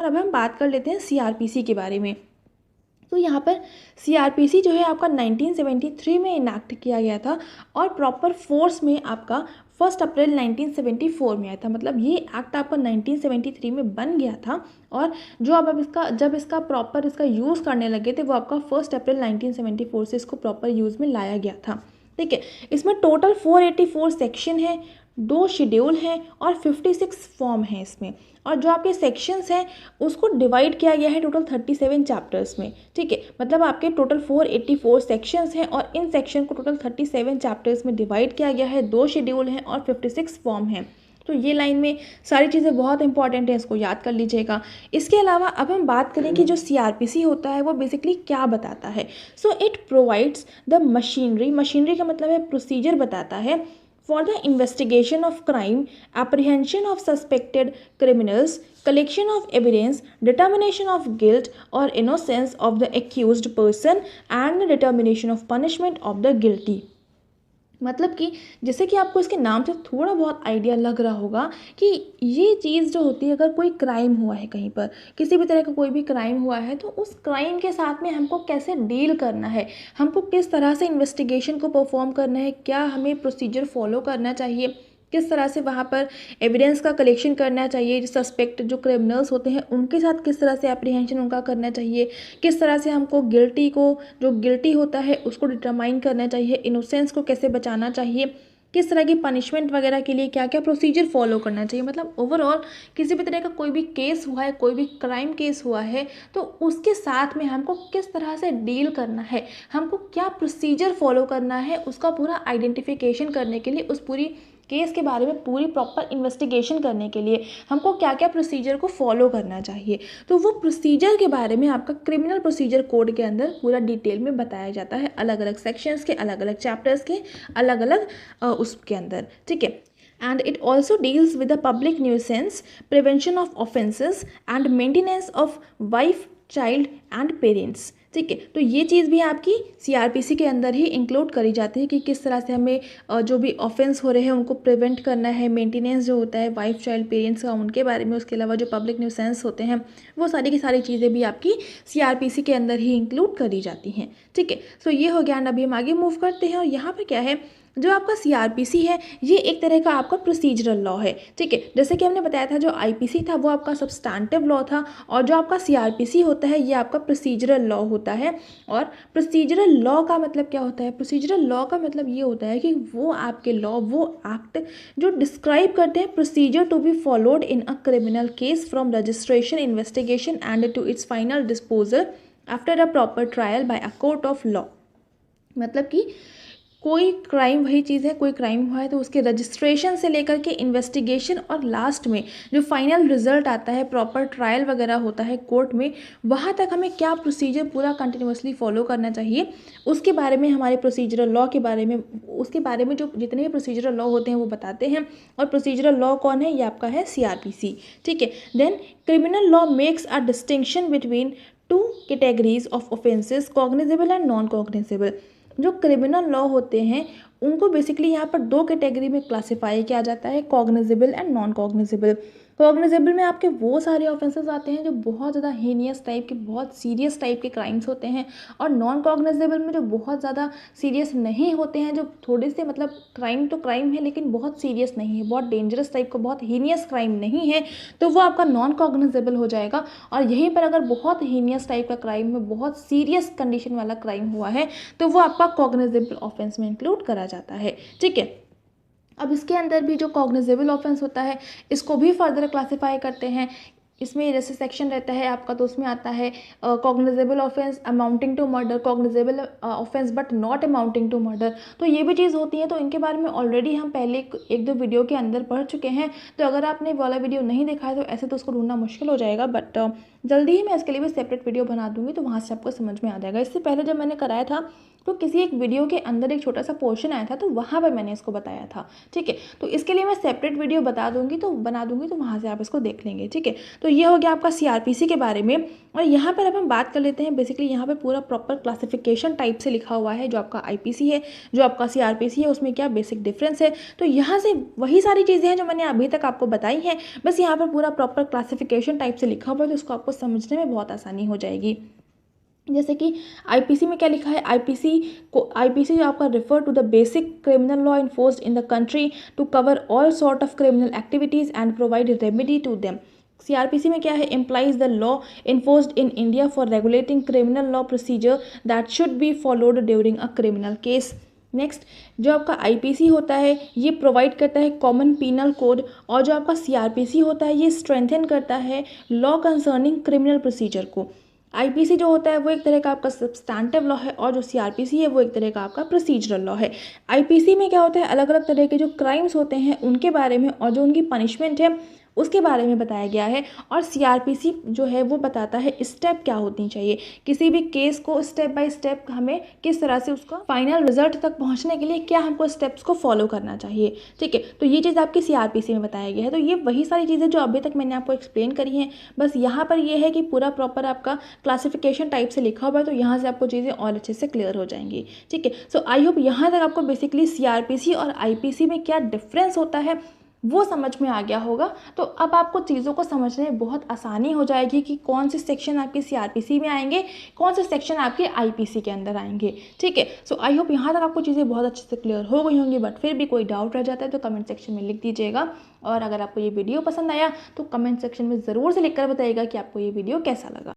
और अब हम बात कर लेते हैं सीआरपीसी के बारे में। तो यहाँ पर सीआरपीसी जो है आपका 1973 में इनैक्ट किया गया था और प्रॉपर फोर्स में आपका 1 अप्रैल 1974 में आया था। मतलब ये एक्ट आपका 1973 में बन गया था और जो अब इसका जब इसका प्रॉपर इसका यूज़ करने लगे थे वो आपका 1 अप्रैल 1974 से इसको प्रॉपर यूज़ में लाया गया था। ठीक है, इसमें टोटल 484 सेक्शन है, 2 शेड्यूल हैं और 56 फॉर्म हैं इसमें। और जो आपके सेक्शंस हैं उसको डिवाइड किया गया है टोटल 37 चैप्टर्स में। ठीक है, मतलब आपके टोटल 484 सेक्शंस हैं और इन सेक्शन को टोटल 37 चैप्टर्स में डिवाइड किया गया है, 2 शेड्यूल हैं और 56 फॉर्म हैं। तो ये लाइन में सारी चीज़ें बहुत इंपॉर्टेंट है, इसको याद कर लीजिएगा। इसके अलावा अब हम बात करें कि जो सीआरपीसी होता है वो बेसिकली क्या बताता है। So it provides the machinery का मतलब है प्रोसीजर बताता है for the investigation of crime, apprehension of suspected criminals, collection of evidence, determination of guilt or innocence of the accused person and the determination of punishment of the guilty। मतलब कि जैसे कि आपको इसके नाम से थोड़ा बहुत आइडिया लग रहा होगा कि ये चीज़ जो होती है, अगर कोई क्राइम हुआ है कहीं पर, किसी भी तरह का कोई भी क्राइम हुआ है, तो उस क्राइम के साथ में हमको कैसे डील करना है, हमको किस तरह से इन्वेस्टिगेशन को परफॉर्म करना है, क्या हमें प्रोसीजर फॉलो करना चाहिए, किस तरह से वहाँ पर एविडेंस का कलेक्शन करना चाहिए, जो सस्पेक्ट जो क्रिमिनल्स होते हैं उनके साथ किस तरह से एप्रीहेंशन उनका करना चाहिए, किस तरह से हमको जो गिल्टी होता है उसको डिटरमाइन करना चाहिए, इनोसेंस को कैसे बचाना चाहिए, किस तरह की पनिशमेंट वगैरह के लिए क्या क्या प्रोसीजर फॉलो करना चाहिए। मतलब ओवरऑल किसी भी तरह का कोई भी केस हुआ है, कोई भी क्राइम केस हुआ है, तो उसके साथ में हमको किस तरह से डील करना है, हमको क्या प्रोसीजर फॉलो करना है, उसका पूरा आइडेंटिफिकेशन करने के लिए, उस पूरी केस के बारे में पूरी प्रॉपर इन्वेस्टिगेशन करने के लिए हमको क्या क्या प्रोसीजर को फॉलो करना चाहिए। तो वो प्रोसीजर के बारे में आपका क्रिमिनल प्रोसीजर कोड के अंदर पूरा डिटेल में बताया जाता है, अलग अलग सेक्शंस के, अलग अलग चैप्टर्स के, अलग अलग उसके अंदर। ठीक है, and it also deals with the public nuisance, prevention of offences and maintenance of wife, child and parents। ठीक है, तो ये चीज़ भी आपकी सीआरपीसी के अंदर ही इंक्लूड करी जाती है कि किस तरह से हमें जो भी ऑफेंस हो रहे हैं उनको प्रिवेंट करना है, मेंटेनेंस जो होता है वाइफ, चाइल्ड, पेरेंट्स का, उनके बारे में, उसके अलावा जो पब्लिक न्यूसेंस होते हैं वो सारी की सारी चीज़ें भी आपकी सीआरपीसी के अंदर ही इंक्लूड करी जाती हैं। ठीक है, सो ये हो गया। अभी हम आगे मूव करते हैं और यहाँ पर क्या है, जो आपका सीआरपीसी है ये एक तरह का आपका प्रोसीजरल लॉ है। ठीक है, जैसे कि हमने बताया था जो आईपीसी था वो आपका सब्सटैंटिव लॉ था और जो आपका सीआरपीसी होता है ये आपका प्रोसीजरल लॉ होता है। और प्रोसीजरल लॉ का मतलब क्या होता है, प्रोसीजरल लॉ का मतलब ये होता है कि वो आपके लॉ, वो एक्ट जो डिस्क्राइब करते हैं procedure to be followed in a criminal case from registration, investigation and to its final disposal after a proper trial by a court of law. मतलब कि कोई क्राइम, वही चीज़ है, कोई क्राइम हुआ है तो उसके रजिस्ट्रेशन से लेकर के इन्वेस्टिगेशन और लास्ट में जो फाइनल रिजल्ट आता है, प्रॉपर ट्रायल वगैरह होता है कोर्ट में, वहाँ तक हमें क्या प्रोसीजर पूरा कंटिन्यूअसली फॉलो करना चाहिए, उसके बारे में, हमारे प्रोसीजरल लॉ के बारे में, उसके बारे में जो जितने भी प्रोसीजरल लॉ होते हैं वो बताते हैं। और प्रोसीजरल लॉ कौन है, ये आपका है सीआरपीसी। ठीक है, then criminal law makes a distinction between 2 categories of offences, cognizable and non cognizable. जो क्रिमिनल लॉ होते हैं उनको बेसिकली यहाँ पर 2 कैटेगरी में क्लासिफाई किया जाता है, cognizable and non cognizable. Cognizable में आपके वो सारे ऑफेंसेस आते हैं जो बहुत ज़्यादा हीनियस टाइप के, बहुत सीरियस टाइप के क्राइम्स होते हैं। और नॉन कॉग्निजेबल में जो बहुत ज़्यादा सीरियस नहीं होते हैं, जो थोड़े से, मतलब क्राइम तो क्राइम है लेकिन बहुत सीरियस नहीं है, बहुत डेंजरस टाइप का, बहुत हीनियस क्राइम नहीं है, तो वो आपका नॉन कॉग्निजेबल हो जाएगा। और यहीं पर अगर बहुत हीनियस टाइप का क्राइम में, बहुत सीरियस कंडीशन वाला क्राइम हुआ है तो वो आपका कॉग्निजेबल ऑफेंस में इंक्लूड करा जाता है। ठीक है, अब इसके अंदर भी जो कॉग्निजेबल ऑफेंस होता है इसको भी फर्दर क्लासिफाई करते हैं। इसमें जैसे सेक्शन रहता है आपका, तो उसमें आता है cognizable offence amounting to murder, cognizable offence but not amounting to murder. तो ये भी चीज़ होती है, तो इनके बारे में ऑलरेडी हम पहले 1-2 वीडियो के अंदर पढ़ चुके हैं। तो अगर आपने वाला वीडियो नहीं देखा है तो ऐसे तो उसको ढूंढना मुश्किल हो जाएगा, बट जल्दी ही मैं इसके लिए भी सेपरेट वीडियो बना दूंगी, तो वहाँ से आपको समझ में आ जाएगा। इससे पहले जब मैंने कराया था तो किसी एक वीडियो के अंदर एक छोटा सा पोर्शन आया था, तो वहाँ पर मैंने इसको बताया था। ठीक है, तो इसके लिए मैं सेपरेट वीडियो बना दूंगी, तो वहाँ से आप इसको देख लेंगे। ठीक है, तो ये हो गया आपका सीआरपीसी के बारे में। और यहाँ पर अब हम बात कर लेते हैं, बेसिकली यहाँ पर पूरा प्रॉपर क्लासिफिकेशन टाइप से लिखा हुआ है, जो आपका आईपीसी है, जो आपका सीआरपीसी है, उसमें क्या बेसिक डिफरेंस है। तो यहाँ से वही सारी चीज़ें हैं जो मैंने अभी तक आपको बताई हैं, बस यहाँ पर पूरा प्रॉपर क्लासिफिकेशन टाइप से लिखा हुआ है, तो उसको आपको समझने में बहुत आसानी हो जाएगी। जैसे कि आईपीसी में क्या लिखा है, आईपीसी जो आपका refer to the basic criminal law enforced in the country to cover all sort of criminal activities and provide remedy to them. CrPC में क्या है, implies the law enforced in India for regulating criminal law procedure that should be followed during a criminal case. Next, जो आपका IPC होता है ये provide करता है कॉमन पीनल कोड, और जो आपका सीआरपीसी होता है ये स्ट्रेंथन करता है लॉ कंसर्निंग क्रिमिनल प्रोसीजर को। आईपीसी जो होता है वो एक तरह का आपका सब्सटैंटिव लॉ है, और जो सीआरपीसी है वो एक तरह का आपका प्रोसीजरल लॉ है। आईपीसी में क्या होता है, अलग अलग तरह के जो क्राइम्स होते हैं उनके बारे में और जो उनकी पनिशमेंट है उसके बारे में बताया गया है। और सीआरपीसी जो है वो बताता है स्टेप क्या होनी चाहिए, किसी भी केस को स्टेप बाय स्टेप हमें किस तरह से उसका फाइनल रिजल्ट तक पहुंचने के लिए क्या हमको स्टेप्स को फॉलो करना चाहिए। ठीक है, तो ये चीज़ आपकी सीआरपीसी में बताया गया है। तो ये वही सारी चीज़ें जो अभी तक मैंने आपको एक्सप्लेन करी हैं, बस यहाँ पर ये है कि पूरा प्रॉपर आपका क्लासिफिकेशन टाइप से लिखा हुआ है, तो यहाँ से आपको चीज़ें और अच्छे से क्लियर हो जाएंगी। ठीक है, सो आई होप यहाँ तक आपको बेसिकली सीआरपीसी और आईपीसी में क्या डिफरेंस होता है वो समझ में आ गया होगा। तो अब आपको चीज़ों को समझने में बहुत आसानी हो जाएगी कि कौन से सेक्शन आपके सीआरपीसी में आएंगे, कौन से सेक्शन आपके आईपीसी के अंदर आएंगे। ठीक है, सो आई होप यहाँ तक आपको चीज़ें बहुत अच्छे से क्लियर हो गई होंगी, बट फिर भी कोई डाउट रह जाता है तो कमेंट सेक्शन में लिख दीजिएगा। और अगर आपको ये वीडियो पसंद आया तो कमेंट सेक्शन में ज़रूर से लिखकर बताइएगा कि आपको ये वीडियो कैसा लगा।